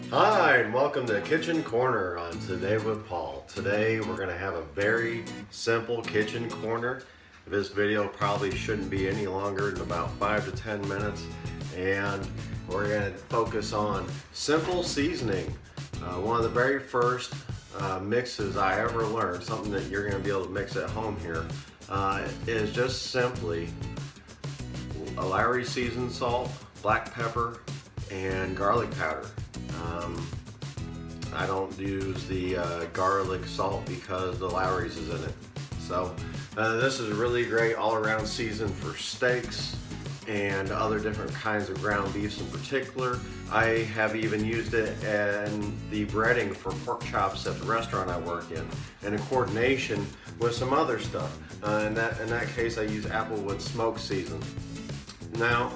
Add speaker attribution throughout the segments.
Speaker 1: Hi, and welcome to Kitchen Corner on Today with Paul. Today we're going to have a very simple kitchen corner. This video probably shouldn't be any longer than about 5 to 10 minutes, and we're going to focus on simple seasoning. One of the very first mixes I ever learned, something that you're going to be able to mix at home here, is just simply a Lowry seasoned salt, black pepper, and garlic powder. I don't use the garlic salt because the Lowry's is in it. So this is really great all-around season for steaks and other different kinds of ground beefs in particular. I have even used it in the breading for pork chops at the restaurant I work in coordination with some other stuff. In that case, I use Applewood smoke season. Now,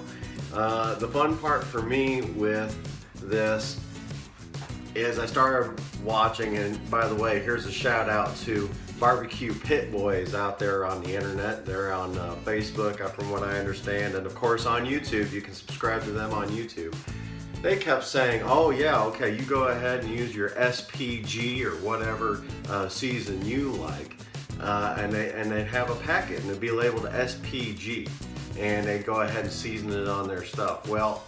Speaker 1: the fun part for me with this is I started watching, and by the way, here's a shout out to Barbecue Pit Boys out there on the internet. They're on Facebook, from what I understand, and of course on YouTube. You can subscribe to them on YouTube. They kept saying, oh yeah, okay, you go ahead and use your S.P.G or whatever season you like, and they'd have a packet and it'd be labeled S.P.G, and they'd go ahead and season it on their stuff. Well,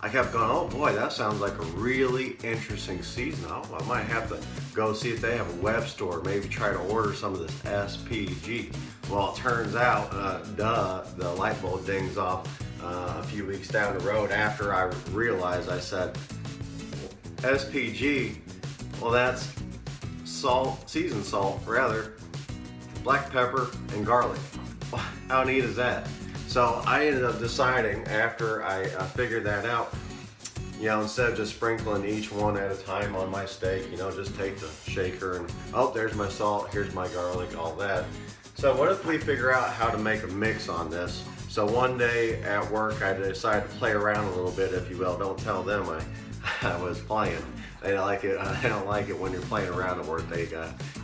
Speaker 1: I kept going, oh boy, that sounds like a really interesting season. Oh, I might have to go see if they have a web store, maybe try to order some of this S.P.G. Well, it turns out, the light bulb dings off a few weeks down the road after I realized. I said, S.P.G, well, that's salt, seasoned salt rather, black pepper and garlic. How neat is that? So I ended up deciding after I figured that out, instead of just sprinkling each one at a time on my steak, just take the shaker and, oh, there's my salt, here's my garlic, all that. So what if we figure out how to make a mix on this? So one day at work, I decided to play around a little bit, if you will. Don't tell them I was playing. They don't like it. They don't like it when you're playing around at work. They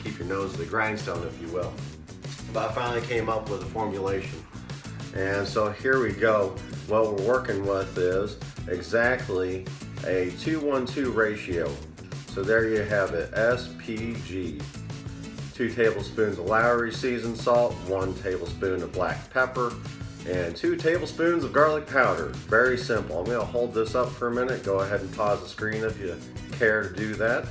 Speaker 1: keep your nose to the grindstone, if you will. But I finally came up with a formulation. And so here we go. What we're working with is exactly a 2:1:2 ratio. So there you have it, S.P.G. 2 tablespoons of Lowry seasoned salt, 1 tablespoon of black pepper, and 2 tablespoons of garlic powder. Very simple. I'm going to hold this up for a minute. Go ahead and pause the screen if you care to do that.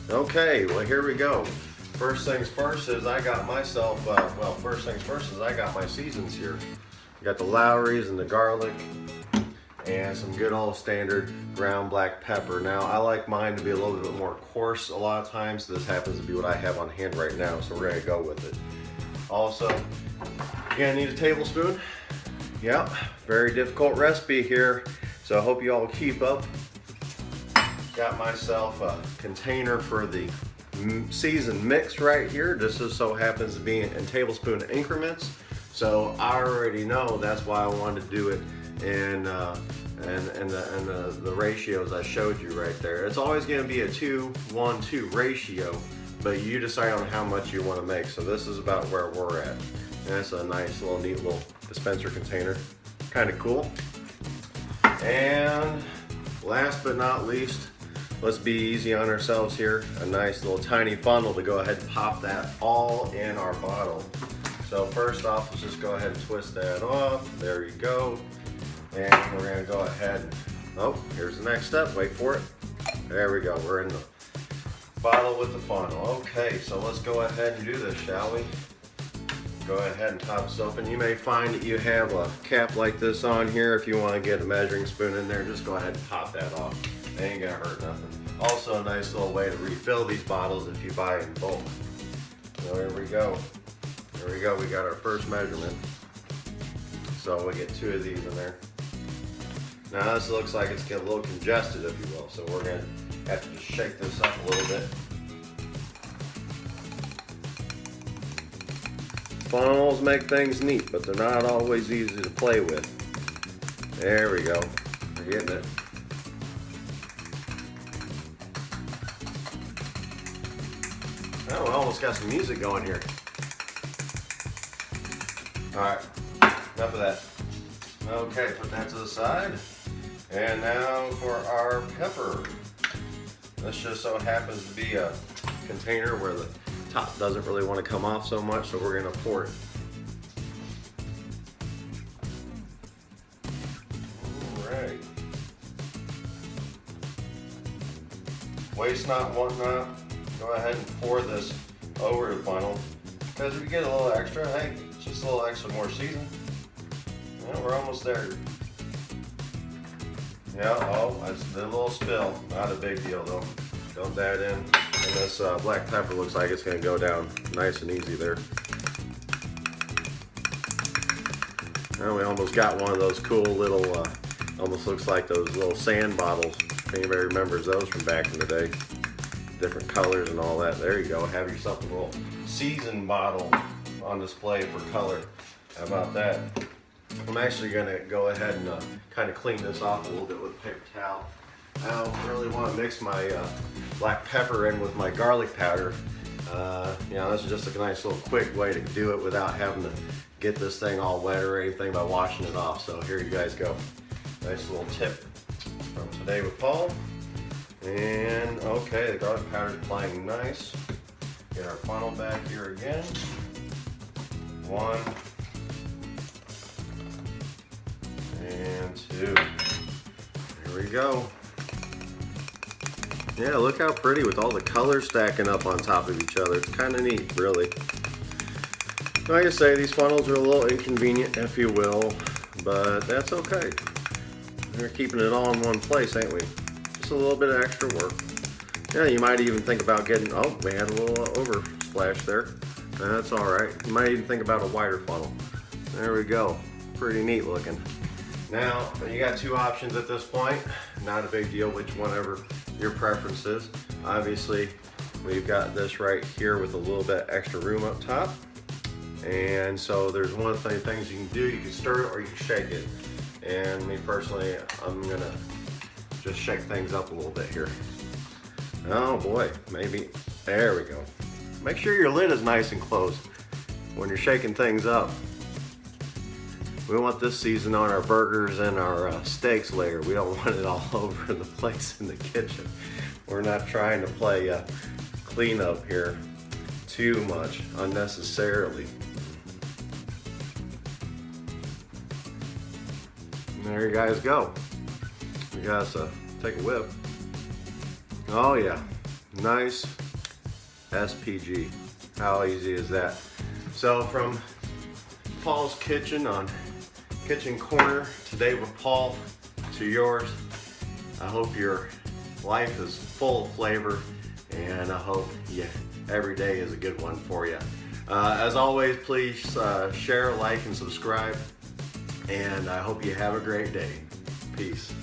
Speaker 1: Okay, well, here we go. First things first is I got myself, I got my seasons here. I got the Lowry's and the garlic and some good old standard ground black pepper. Now, I like mine to be a little bit more coarse a lot of times. This happens to be what I have on hand right now, so we're gonna go with it. Also, you're gonna need a tablespoon. Yep, very difficult recipe here, so I hope you all keep up. Got myself a container for the seasoned mix right here. This just so happens to be in tablespoon increments, so I already know that's why I wanted to do it in the ratios I showed you right there. It's always going to be a 2:1:2 ratio, but you decide on how much you want to make. So this is about where we're at. And that's a nice little neat little dispenser container, kind of cool. And last but not least, let's be easy on ourselves here. A nice little tiny funnel to go ahead and pop that all in our bottle. So first off, let's just go ahead and twist that off. There you go. And we're gonna go ahead and, oh, here's the next step, wait for it. There we go, we're in the bottle with the funnel. Okay, so let's go ahead and do this, shall we? Go ahead and top this open. You may find that you have a cap like this on here. If you wanna get a measuring spoon in there, just go ahead and pop that off. It ain't gonna hurt nothing. Also a nice little way to refill these bottles if you buy in bulk. So here we go. There we go, we got our first measurement. So we get 2 of these in there. Now this looks like it's getting a little congested, if you will. So we're gonna have to just shake this up a little bit. Funnels make things neat, but they're not always easy to play with. There we go, we're getting it. Oh, we almost got some music going here. All right, enough of that. Okay, put that to the side. And now for our pepper. This just so happens to be a container where the top doesn't really want to come off so much, so we're going to pour it. Alright. Waste not, want not. Go ahead and pour this over the funnel. Because if you get a little extra, hey, it's just a little extra more season. Yeah, we're almost there. Yeah, oh, that's a little spill. Not a big deal though. Dump that in. And this black pepper looks like it's going to go down nice and easy there. Now we almost got one of those cool little, almost looks like those little sand bottles. If anybody remembers those from back in the day. Different colors and all that. There you go. Have yourself a little seasoned bottle on display for color. How about that? I'm actually going to go ahead and kind of clean this off a little bit with a paper towel. I don't really want to mix my black pepper in with my garlic powder. You know, this is just a nice little quick way to do it without having to get this thing all wet or anything by washing it off. So here you guys go. Nice little tip from Today with Paul. And okay, the garlic powder is applying nice. Get our funnel back here again. 1 and 2. Here we go. Yeah, look how pretty with all the colors stacking up on top of each other. It's kind of neat, really. Like I say, these funnels are a little inconvenient, if you will, but that's okay. We're keeping it all in one place, ain't we? Just a little bit of extra work. Yeah, you might even think about getting, oh, we had a little oversplash there. That's all right. You might even think about a wider funnel. There we go. Pretty neat looking. Now, you got 2 options at this point. Not a big deal, whatever your preference is. Obviously, we've got this right here with a little bit extra room up top. And so there's one of the things you can do. You can stir it or you can shake it. And me personally, I'm gonna just shake things up a little bit here. Oh boy, maybe, there we go. Make sure your lid is nice and closed when you're shaking things up. We want this season on our burgers and our steaks later. We don't want it all over the place in the kitchen. We're not trying to play cleanup here too much unnecessarily. And there you guys go. You guys take a whip. Oh yeah, nice S.P.G. How easy is that? So from Paul's Kitchen on Kitchen Corner, Today with Paul, to yours. I hope your life is full of flavor, and I hope every day is a good one for you. As always, please share, like, and subscribe, and I hope you have a great day. Peace.